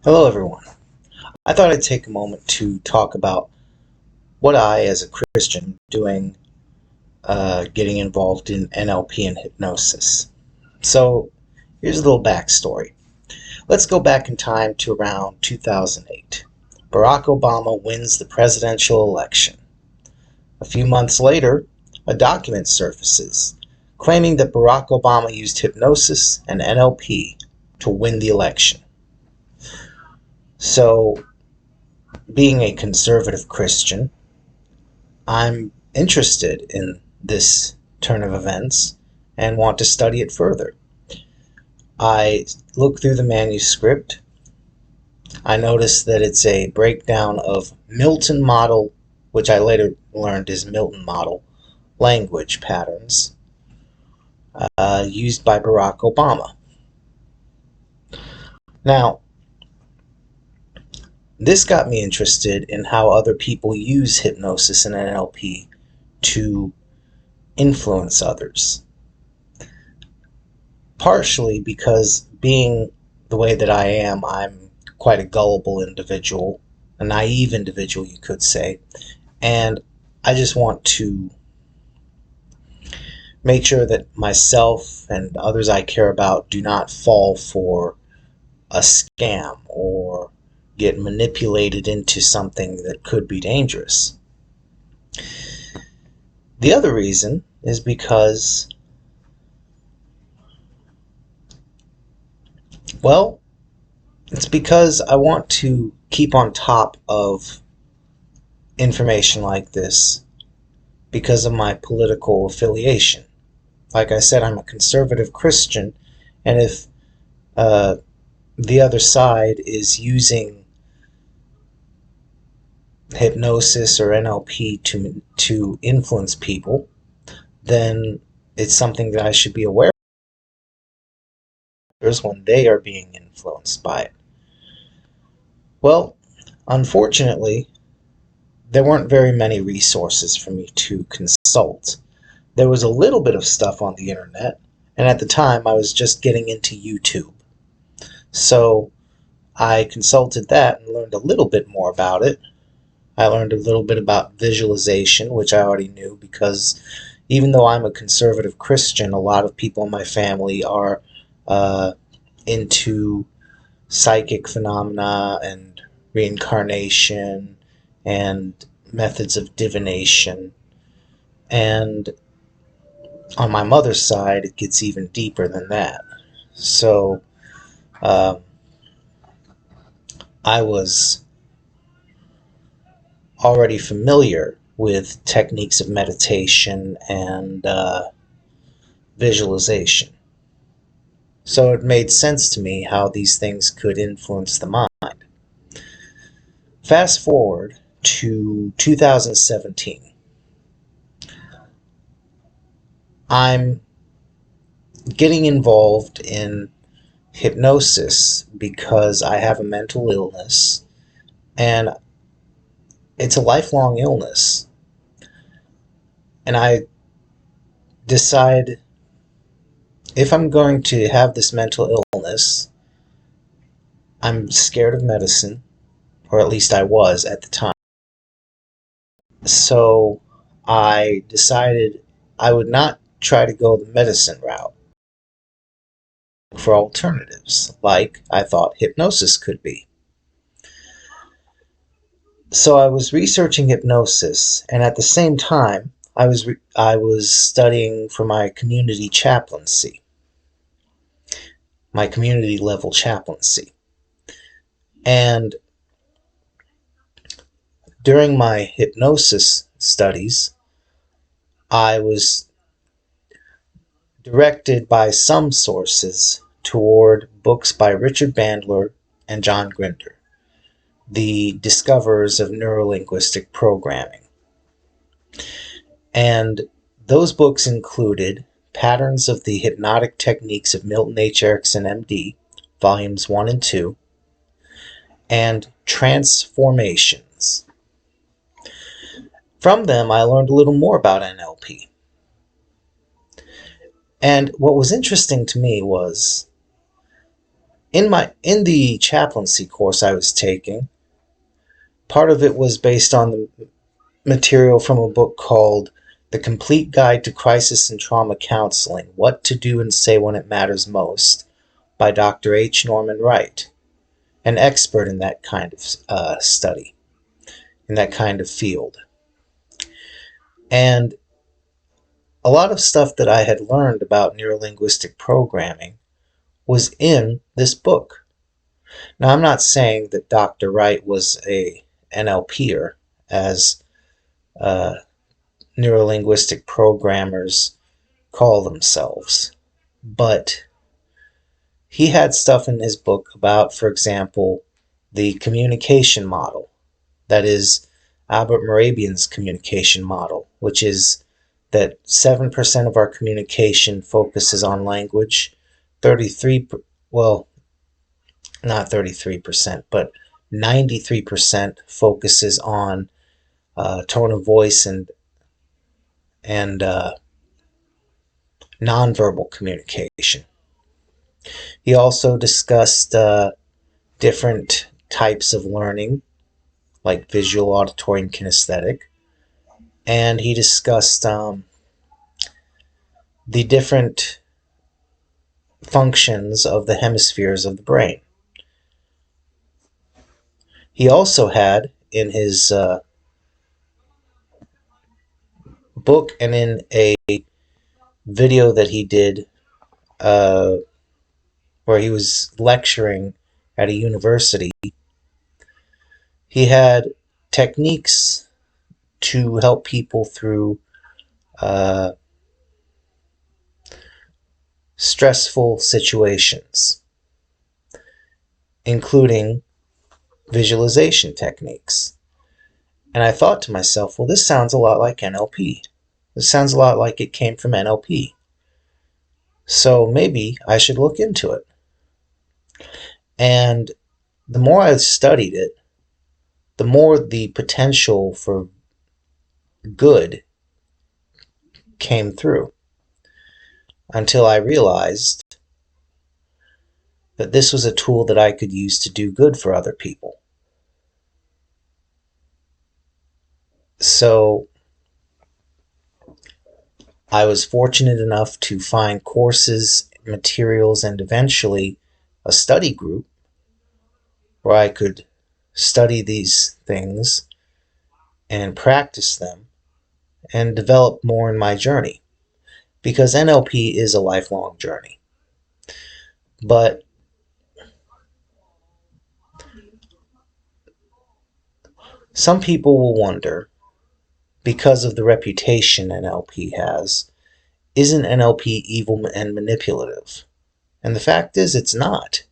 Hello everyone. I thought I'd take a moment to talk about what I, as a Christian, doing getting involved in NLP and hypnosis. So here's a little backstory. Let's go back in time to around 2008. Barack Obama wins the presidential election. A few months later, a document surfaces claiming that Barack Obama used hypnosis and NLP to win the election. So, being a conservative Christian, I'm interested in this turn of events and want to study it further. I look through the manuscript. I notice that it's a breakdown of Milton model, which I later learned is Milton model, language patterns used by Barack Obama. Now, this got me interested in how other people use hypnosis and NLP to influence others. Partially because, being the way that I am, I'm quite a gullible individual, a naive individual, you could say, and I just want to make sure that myself and others I care about do not fall for a scam or get manipulated into something that could be dangerous. The other reason is because, well, it's because I want to keep on top of information like this because of my political affiliation. Like I said, I'm a conservative Christian, and if the other side is using hypnosis or NLP to influence people, then it's something that I should be aware of when they are being influenced by it. Well, unfortunately, there weren't very many resources for me to consult. There was a little bit of stuff on the internet, and at the time I was just getting into YouTube. So I consulted that and learned a little bit more about it. I learned a little bit about visualization, which I already knew because even though I'm a conservative Christian, a lot of people in my family are into psychic phenomena and reincarnation and methods of divination. And on my mother's side, it gets even deeper than that. So I was already familiar with techniques of meditation and visualization. So it made sense to me how these things could influence the mind. Fast forward to 2017. I'm getting involved in hypnosis because I have a mental illness, and it's a lifelong illness. And I decide, if I'm going to have this mental illness, I'm scared of medicine, or at least I was at the time. So I decided I would not try to go the medicine route for alternatives, like I thought hypnosis could be. So I was researching hypnosis, and at the same time, I was studying for my community chaplaincy, my community level chaplaincy. And during my hypnosis studies, I was directed by some sources toward books by Richard Bandler and John Grinder, the discoverers of Neuro-Linguistic programming. And those books included Patterns of the Hypnotic Techniques of Milton H. Erickson, MD, Volumes 1 and 2, and Transformations. From them, I learned a little more about NLP. And what was interesting to me was In the chaplaincy course I was taking, part of it was based on the material from a book called The Complete Guide to Crisis and Trauma Counseling: What to Do and Say When It Matters Most by Dr. H. Norman Wright, an expert in that kind of study, in that kind of field. And a lot of stuff that I had learned about neuro-linguistic programming was in this book. Now, I'm not saying that Dr. Wright was a NLPer, as neuro-linguistic programmers call themselves, but he had stuff in his book about, for example, the communication model. That is Albert Mehrabian's communication model, which is that 7% of our communication focuses on language, 33, well, not 33%, but 93% focuses on tone of voice and nonverbal communication. He also discussed different types of learning, like visual, auditory, and kinesthetic. And he discussed the different functions of the hemispheres of the brain. He also had in his book and in a video that he did where he was lecturing at a university, he had techniques to help people through stressful situations, including visualization techniques. And I thought to myself, well, this sounds a lot like NLP. This sounds a lot like it came from NLP. So maybe I should look into it. And the more I studied it, the more the potential for good came through, until I realized that this was a tool that I could use to do good for other people. So I was fortunate enough to find courses, materials, and eventually a study group where I could study these things and practice them and develop more in my journey, because NLP is a lifelong journey. But some people will wonder, because of the reputation NLP has, isn't NLP evil and manipulative? And the fact is, it's not.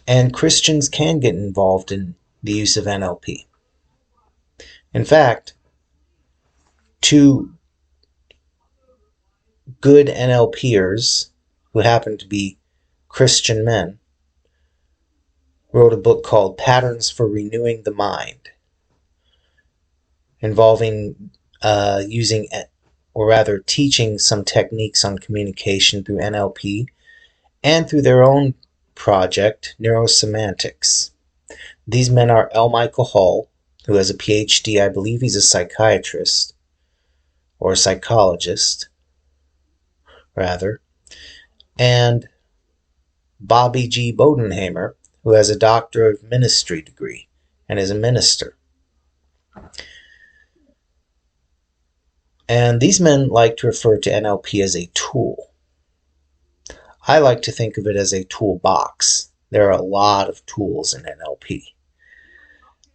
And Christians can get involved in the use of NLP. In fact, two good NLPers who happen to be Christian men wrote a book called Patterns for Renewing the Mind, involving using, or rather teaching, some techniques on communication through NLP and through their own project, Neurosemantics. These men are L. Michael Hall, who has a PhD, I believe he's a psychiatrist, or a psychologist, rather, and Bobby G. Bodenhamer, who has a Doctor of Ministry degree and is a minister. And these men like to refer to NLP as a tool. I like to think of it as a toolbox. There are a lot of tools in NLP.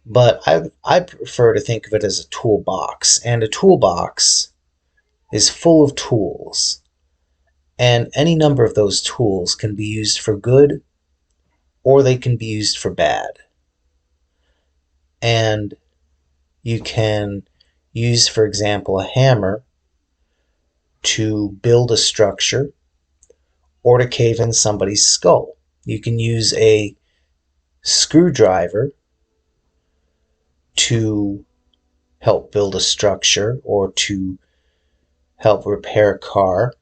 But I prefer to think of it as a toolbox. And a toolbox is full of tools. And any number of those tools can be used for good, or they can be used for bad. And you can use, for example, a hammer to build a structure or to cave in somebody's skull. You can use a screwdriver to help build a structure or to help repair a car.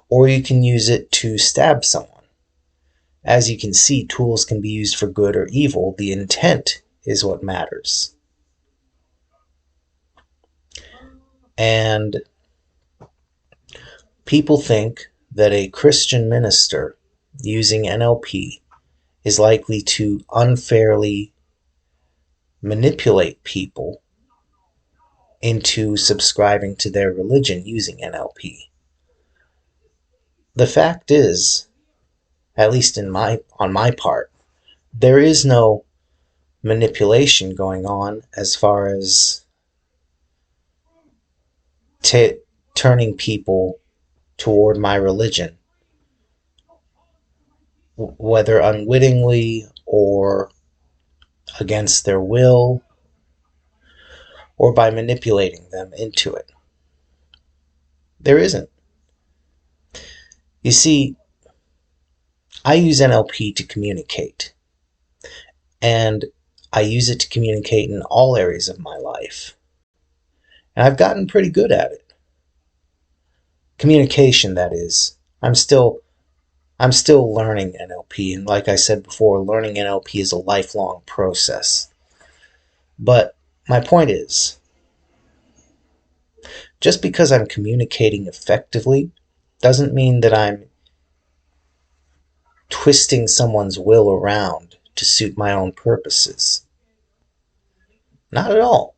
or you can use it to stab someone. As you can see, tools can be used for good or evil. The intent is what matters. And people think that a Christian minister using NLP is likely to unfairly manipulate people into subscribing to their religion using NLP. The fact is, at least on my part, there is no manipulation going on as far as turning people toward my religion, whether unwittingly or against their will, or by manipulating them into it. There isn't. You see, I use NLP to communicate, and I use it to communicate in all areas of my life. And I've gotten pretty good at it. Communication, that is. I'm still learning NLP, and like I said before, learning NLP is a lifelong process. But my point is, just because I'm communicating effectively doesn't mean that I'm twisting someone's will around to suit my own purposes. Not at all.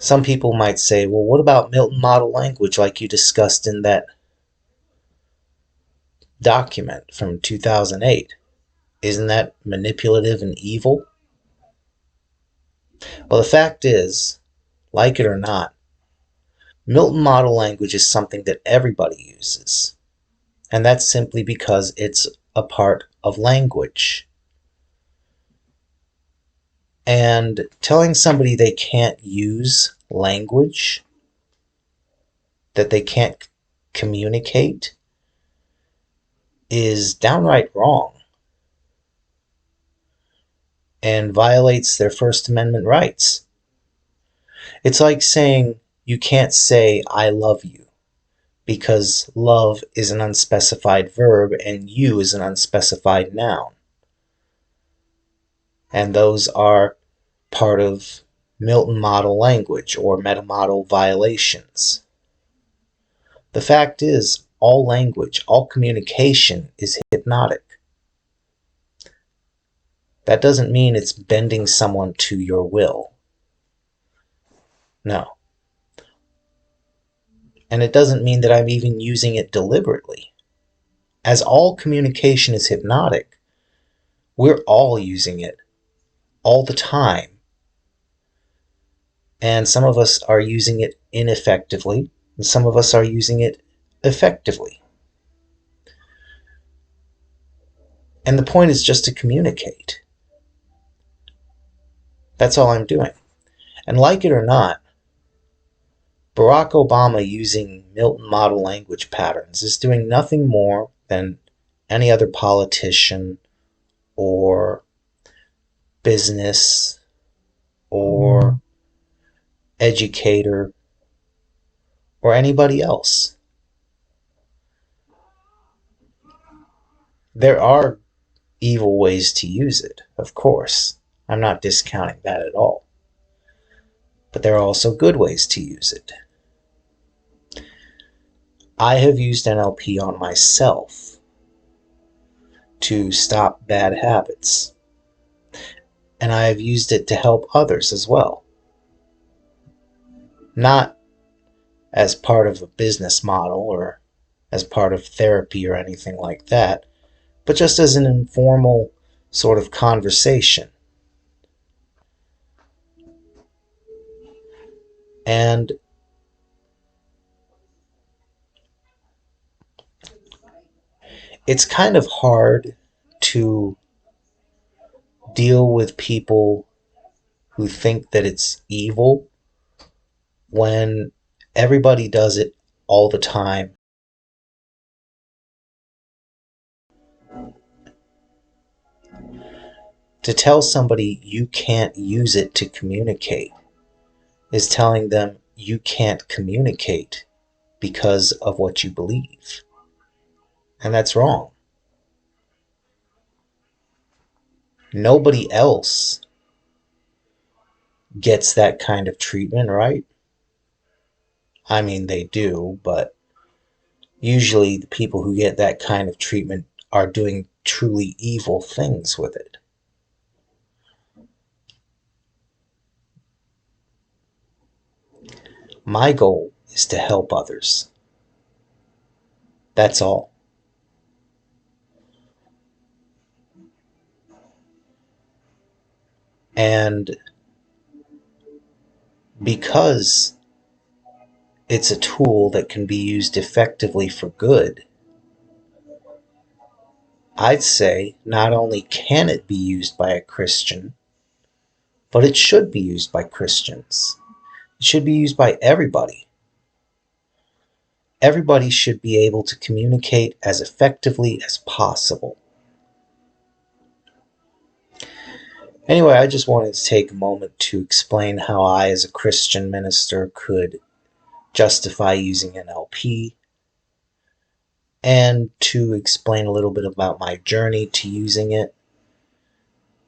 Some people might say, well, what about Milton model language like you discussed in that document from 2008? Isn't that manipulative and evil? Well, the fact is, like it or not, Milton model language is something that everybody uses. And that's simply because it's a part of language. And telling somebody they can't use language, that they can't communicate, is downright wrong and violates their First Amendment rights. It's like saying you can't say I love you, because love is an unspecified verb and you is an unspecified noun. And those are part of Milton model language or meta model violations. The fact is, all language, all communication is hypnotic. That doesn't mean it's bending someone to your will. No. And it doesn't mean that I'm even using it deliberately. As all communication is hypnotic, we're all using it all the time. And some of us are using it ineffectively, and some of us are using it effectively. And the point is just to communicate. That's all I'm doing. And like it or not, Barack Obama using Milton model language patterns is doing nothing more than any other politician or business or educator or anybody else. There are evil ways to use it, of course. I'm not discounting that at all. But there are also good ways to use it. I have used NLP on myself to stop bad habits. And I have used it to help others as well. Not as part of a business model or as part of therapy or anything like that, but just as an informal sort of conversation. And it's kind of hard to deal with people who think that it's evil when everybody does it all the time. To tell somebody you can't use it to communicate is telling them you can't communicate because of what you believe. And that's wrong. Nobody else gets that kind of treatment, right? I mean, they do, but usually the people who get that kind of treatment are doing truly evil things with it. My goal is to help others. That's all. And because it's a tool that can be used effectively for good, I'd say not only can it be used by a Christian, but it should be used by Christians. It should be used by everybody. Everybody should be able to communicate as effectively as possible. Anyway, I just wanted to take a moment to explain how I, as a Christian minister, could justify using NLP, and to explain a little bit about my journey to using it,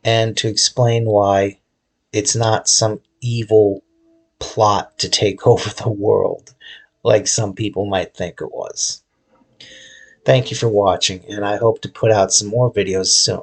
and to explain why it's not some evil plot to take over the world like some people might think it was. Thank you for watching, and I hope to put out some more videos soon.